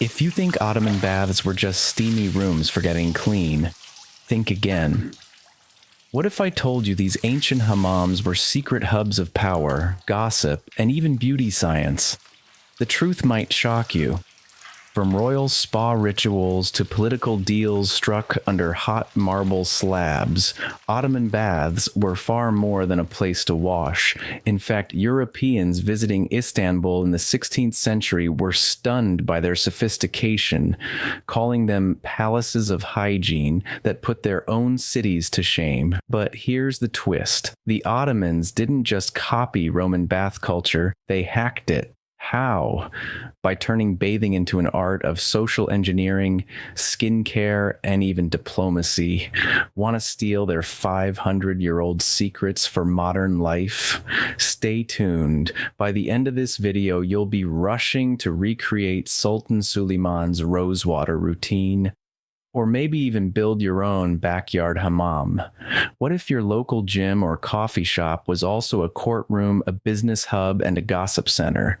If you think Ottoman baths were just steamy rooms for getting clean, think again. What if I told you these ancient hammams were secret hubs of power, gossip, and even beauty science? The truth might shock you. From royal spa rituals to political deals struck under hot marble slabs, Ottoman baths were far more than a place to wash. In fact, Europeans visiting Istanbul in the 16th century were stunned by their sophistication, calling them palaces of hygiene that put their own cities to shame. But here's the twist. The Ottomans didn't just copy Roman bath culture, they hacked it. How? By turning bathing into an art of social engineering, skincare, and even diplomacy. Want to steal their 500-year-old secrets for modern life? Stay tuned. By the end of this video, you'll be rushing to recreate Sultan Suleiman's rosewater routine, or maybe even build your own backyard hammam. What if your local gym or coffee shop was also a courtroom, a business hub, and a gossip center?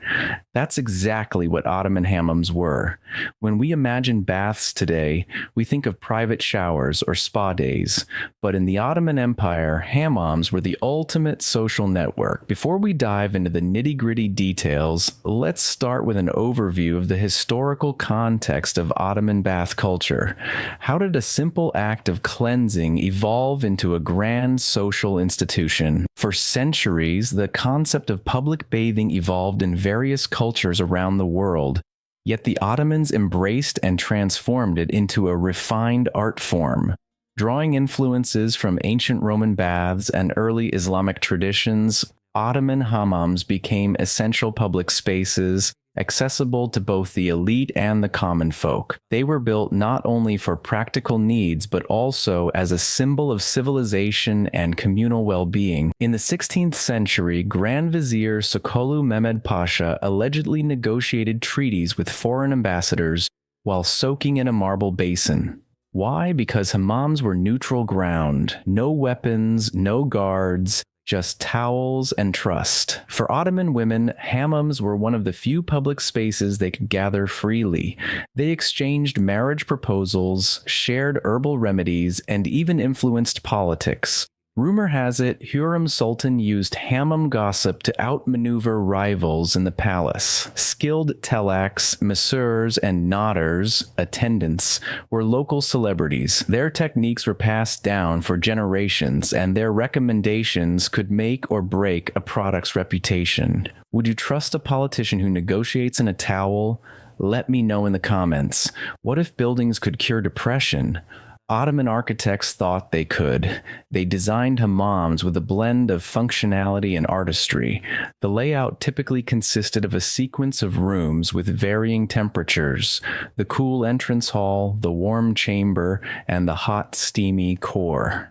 That's exactly what Ottoman hammams were. When we imagine baths today, we think of private showers or spa days. But in the Ottoman Empire, hammams were the ultimate social network. Before we dive into the nitty-gritty details, let's start with an overview of the historical context of Ottoman bath culture. How did a simple act of cleansing evolve into a grand social institution? For centuries, the concept of public bathing evolved in various cultures around the world, yet the Ottomans embraced and transformed it into a refined art form. Drawing influences from ancient Roman baths and early Islamic traditions, Ottoman hammams became essential public spaces, accessible to both the elite and the common folk. They were built not only for practical needs, but also as a symbol of civilization and communal well-being. In the 16th century, Grand Vizier Sokollu Mehmed Pasha allegedly negotiated treaties with foreign ambassadors while soaking in a marble basin. Why? Because hammams were neutral ground. No weapons, no guards, just towels and trust. For Ottoman women, hammams were one of the few public spaces they could gather freely. They exchanged marriage proposals, shared herbal remedies, and even influenced politics. Rumor has it, Hürrem Sultan used hammam gossip to outmaneuver rivals in the palace. Skilled telaks, masseurs, and nodders, attendants, were local celebrities. Their techniques were passed down for generations, and their recommendations could make or break a product's reputation. Would you trust a politician who negotiates in a towel? Let me know in the comments. What if buildings could cure depression? Ottoman architects thought they could. They designed hammams with a blend of functionality and artistry. The layout typically consisted of a sequence of rooms with varying temperatures: the cool entrance hall, the warm chamber, and the hot, steamy core.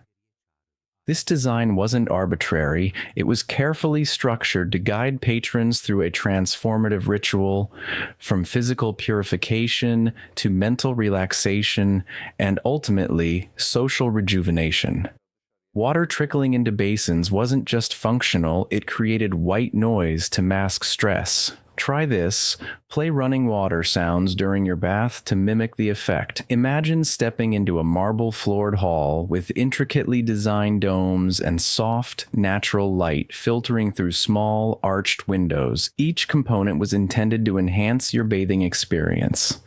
This design wasn't arbitrary. It was carefully structured to guide patrons through a transformative ritual, from physical purification to mental relaxation and ultimately social rejuvenation. Water trickling into basins wasn't just functional, it created white noise to mask stress. Try this. Play running water sounds during your bath to mimic the effect. Imagine stepping into a marble-floored hall with intricately designed domes and soft, natural light filtering through small, arched windows. Each component was intended to enhance your bathing experience.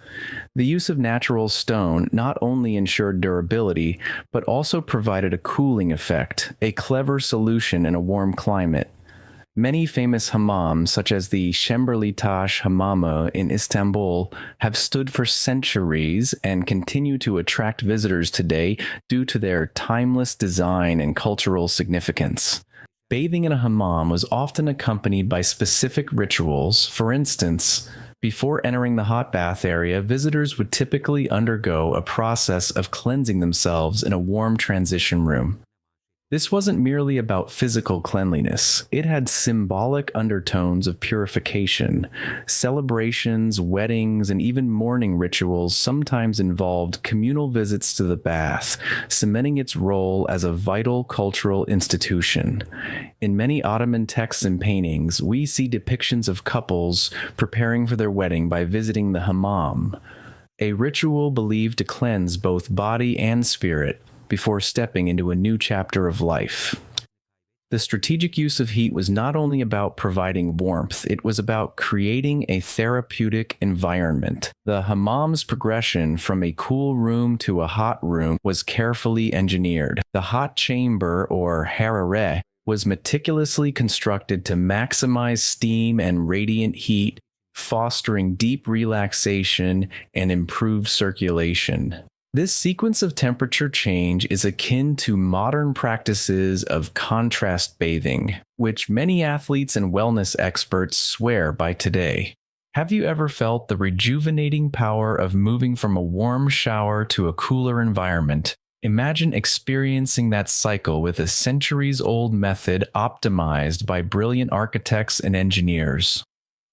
The use of natural stone not only ensured durability, but also provided a cooling effect, a clever solution in a warm climate. Many famous hammams, such as the Şemberli Taş Hammamı in Istanbul, have stood for centuries and continue to attract visitors today due to their timeless design and cultural significance. Bathing in a hammam was often accompanied by specific rituals. For instance, before entering the hot bath area, visitors would typically undergo a process of cleansing themselves in a warm transition room. This wasn't merely about physical cleanliness, it had symbolic undertones of purification. Celebrations, weddings, and even mourning rituals sometimes involved communal visits to the bath, cementing its role as a vital cultural institution. In many Ottoman texts and paintings, we see depictions of couples preparing for their wedding by visiting the hammam, a ritual believed to cleanse both body and spirit before stepping into a new chapter of life. The strategic use of heat was not only about providing warmth, it was about creating a therapeutic environment. The hammam's progression from a cool room to a hot room was carefully engineered. The hot chamber, or harare, was meticulously constructed to maximize steam and radiant heat, fostering deep relaxation and improved circulation. This sequence of temperature change is akin to modern practices of contrast bathing, which many athletes and wellness experts swear by today. Have you ever felt the rejuvenating power of moving from a warm shower to a cooler environment? Imagine experiencing that cycle with a centuries-old method optimized by brilliant architects and engineers.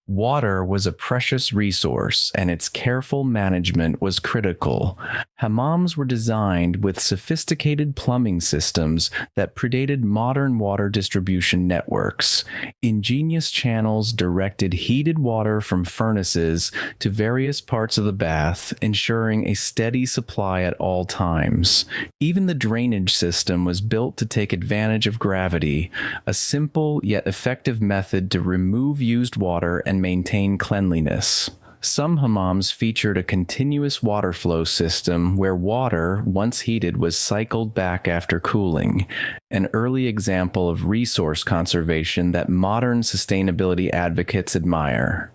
Water was a precious resource, and its careful management was critical. Hammams were designed with sophisticated plumbing systems that predated modern water distribution networks. Ingenious channels directed heated water from furnaces to various parts of the bath, ensuring a steady supply at all times. Even the drainage system was built to take advantage of gravity, a simple yet effective method to remove used water and maintain cleanliness. Some hammams featured a continuous water flow system where water, once heated, was cycled back after cooling, an early example of resource conservation that modern sustainability advocates admire.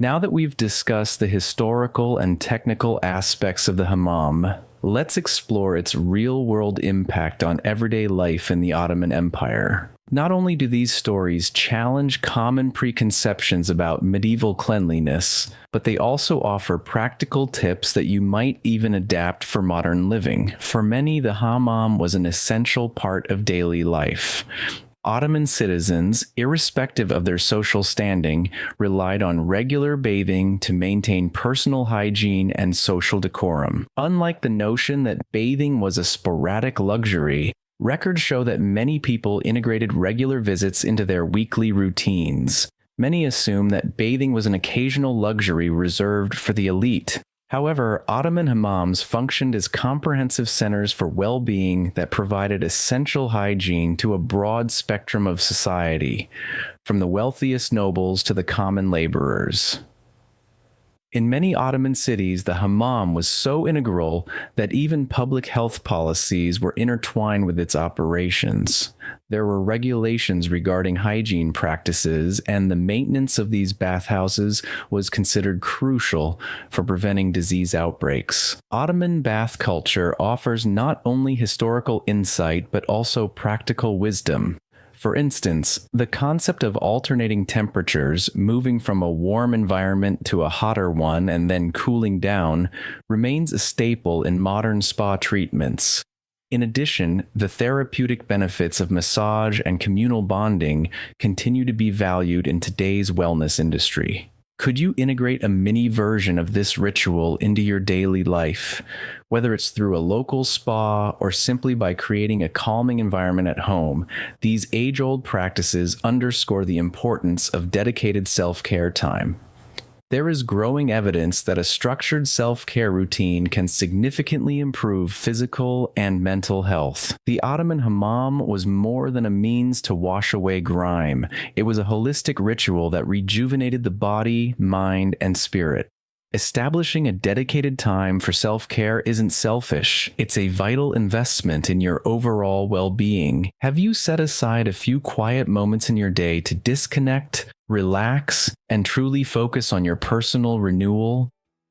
Now that we've discussed the historical and technical aspects of the hammam, let's explore its real-world impact on everyday life in the Ottoman Empire. Not only do these stories challenge common preconceptions about medieval cleanliness, but they also offer practical tips that you might even adapt for modern living. For many, the hammam was an essential part of daily life. Ottoman citizens, irrespective of their social standing, relied on regular bathing to maintain personal hygiene and social decorum. Unlike the notion that bathing was a sporadic luxury, records show that many people integrated regular visits into their weekly routines. Many assume that bathing was an occasional luxury reserved for the elite. However, Ottoman hammams functioned as comprehensive centers for well-being that provided essential hygiene to a broad spectrum of society, from the wealthiest nobles to the common laborers. In many Ottoman cities, the hammam was so integral that even public health policies were intertwined with its operations. There were regulations regarding hygiene practices, and the maintenance of these bathhouses was considered crucial for preventing disease outbreaks. Ottoman bath culture offers not only historical insight but also practical wisdom. For instance, the concept of alternating temperatures, moving from a warm environment to a hotter one and then cooling down, remains a staple in modern spa treatments. In addition, the therapeutic benefits of massage and communal bonding continue to be valued in today's wellness industry. Could you integrate a mini version of this ritual into your daily life, whether it's through a local spa or simply by creating a calming environment at home? These age-old practices underscore the importance of dedicated self-care time. There is growing evidence that a structured self-care routine can significantly improve physical and mental health. The Ottoman hammam was more than a means to wash away grime. It was a holistic ritual that rejuvenated the body, mind, and spirit. Establishing a dedicated time for self-care isn't selfish. It's a vital investment in your overall well-being. Have you set aside a few quiet moments in your day to disconnect, relax, and truly focus on your personal renewal?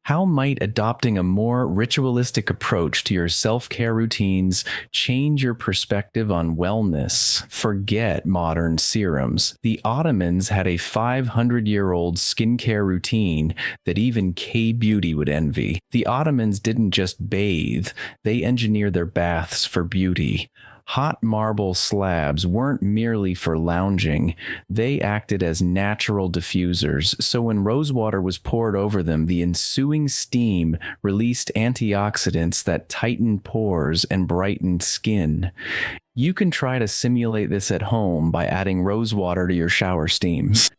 How might adopting a more ritualistic approach to your self-care routines change your perspective on wellness? Forget modern serums. The Ottomans had a 500-year-old skincare routine that even K-beauty would envy. The Ottomans didn't just bathe, they engineered their baths for beauty. Hot marble slabs weren't merely for lounging, they acted as natural diffusers, so when rosewater was poured over them, the ensuing steam released antioxidants that tightened pores and brightened skin. You can try to simulate this at home by adding rosewater to your shower steams.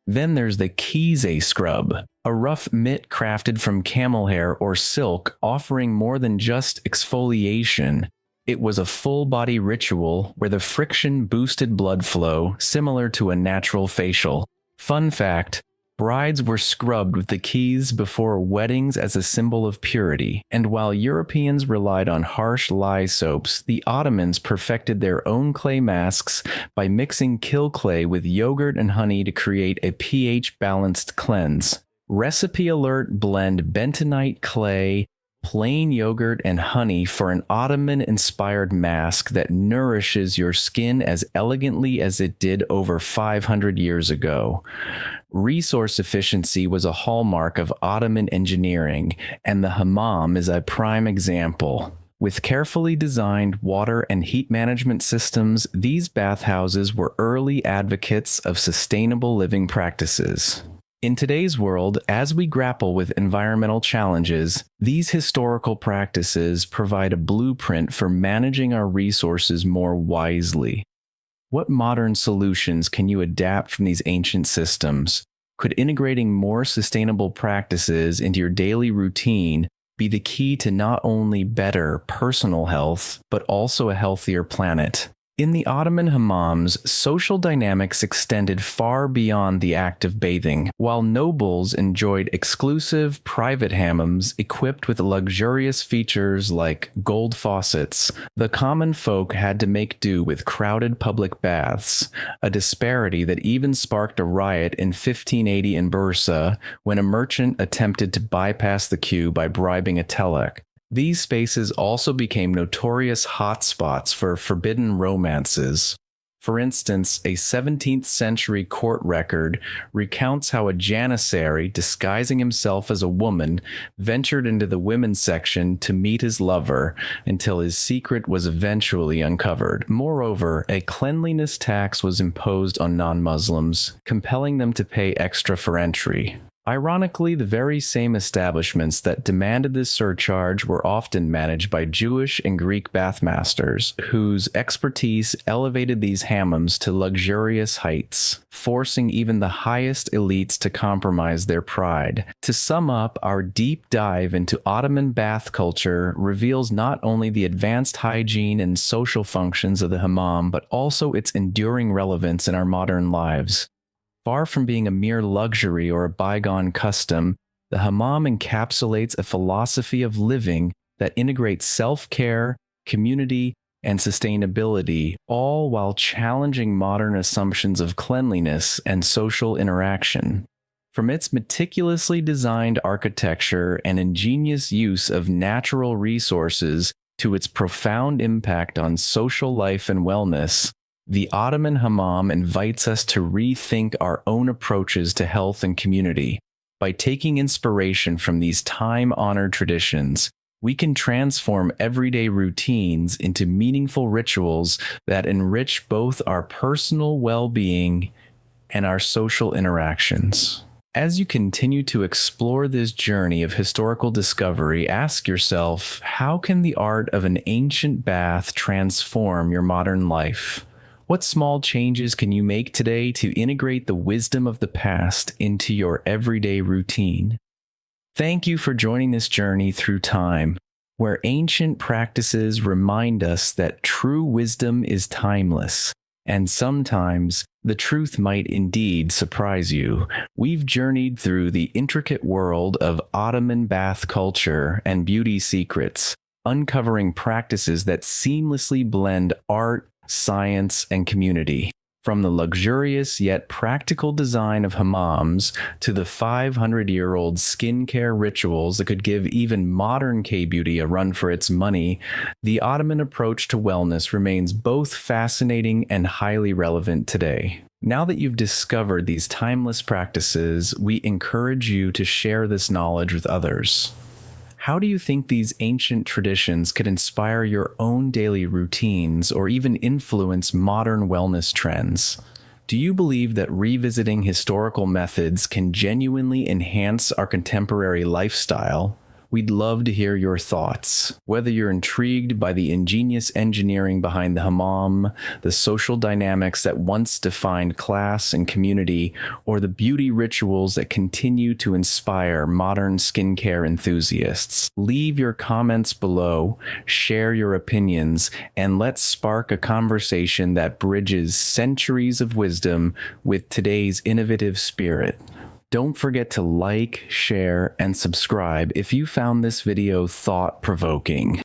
Then there's the Kizé scrub, a rough mitt crafted from camel hair or silk, offering more than just exfoliation. It was a full-body ritual where the friction boosted blood flow, similar to a natural facial. Fun fact, brides were scrubbed with the keys before weddings as a symbol of purity, and while Europeans relied on harsh lye soaps, the Ottomans perfected their own clay masks by mixing kill clay with yogurt and honey to create a pH-balanced cleanse. Recipe alert: blend bentonite clay, plain yogurt, and honey for an Ottoman-inspired mask that nourishes your skin as elegantly as it did over 500 years ago. Resource efficiency was a hallmark of Ottoman engineering, and the hammam is a prime example. With carefully designed water and heat management systems, these bathhouses were early advocates of sustainable living practices. In today's world, as we grapple with environmental challenges, these historical practices provide a blueprint for managing our resources more wisely. What modern solutions can you adapt from these ancient systems? Could integrating more sustainable practices into your daily routine be the key to not only better personal health, but also a healthier planet? In the Ottoman hammams, social dynamics extended far beyond the act of bathing. While nobles enjoyed exclusive, private hammams equipped with luxurious features like gold faucets, the common folk had to make do with crowded public baths, a disparity that even sparked a riot in 1580 in Bursa when a merchant attempted to bypass the queue by bribing a telek. These spaces also became notorious hotspots for forbidden romances. For instance, a 17th century court record recounts how a janissary, disguising himself as a woman, ventured into the women's section to meet his lover until his secret was eventually uncovered. Moreover, a cleanliness tax was imposed on non-Muslims, compelling them to pay extra for entry. Ironically, the very same establishments that demanded this surcharge were often managed by Jewish and Greek bathmasters, whose expertise elevated these hammams to luxurious heights, forcing even the highest elites to compromise their pride. To sum up, our deep dive into Ottoman bath culture reveals not only the advanced hygiene and social functions of the hammam, but also its enduring relevance in our modern lives. Far from being a mere luxury or a bygone custom, the hammam encapsulates a philosophy of living that integrates self-care, community, and sustainability, all while challenging modern assumptions of cleanliness and social interaction. From its meticulously designed architecture and ingenious use of natural resources to its profound impact on social life and wellness, the Ottoman hammam invites us to rethink our own approaches to health and community. By taking inspiration from these time-honored traditions, we can transform everyday routines into meaningful rituals that enrich both our personal well-being and our social interactions. As you continue to explore this journey of historical discovery, ask yourself, how can the art of an ancient bath transform your modern life? What small changes can you make today to integrate the wisdom of the past into your everyday routine? Thank you for joining this journey through time, where ancient practices remind us that true wisdom is timeless, and sometimes the truth might indeed surprise you. We've journeyed through the intricate world of Ottoman bath culture and beauty secrets, uncovering practices that seamlessly blend art, science, and community. From the luxurious yet practical design of hammams to the 500-year-old skincare rituals that could give even modern K-beauty a run for its money, the Ottoman approach to wellness remains both fascinating and highly relevant today. Now that you've discovered these timeless practices, we encourage you to share this knowledge with others. How do you think these ancient traditions could inspire your own daily routines or even influence modern wellness trends? Do you believe that revisiting historical methods can genuinely enhance our contemporary lifestyle? We'd love to hear your thoughts. Whether you're intrigued by the ingenious engineering behind the hammam, the social dynamics that once defined class and community, or the beauty rituals that continue to inspire modern skincare enthusiasts, leave your comments below, share your opinions, and let's spark a conversation that bridges centuries of wisdom with today's innovative spirit. Don't forget to like, share, and subscribe if you found this video thought-provoking.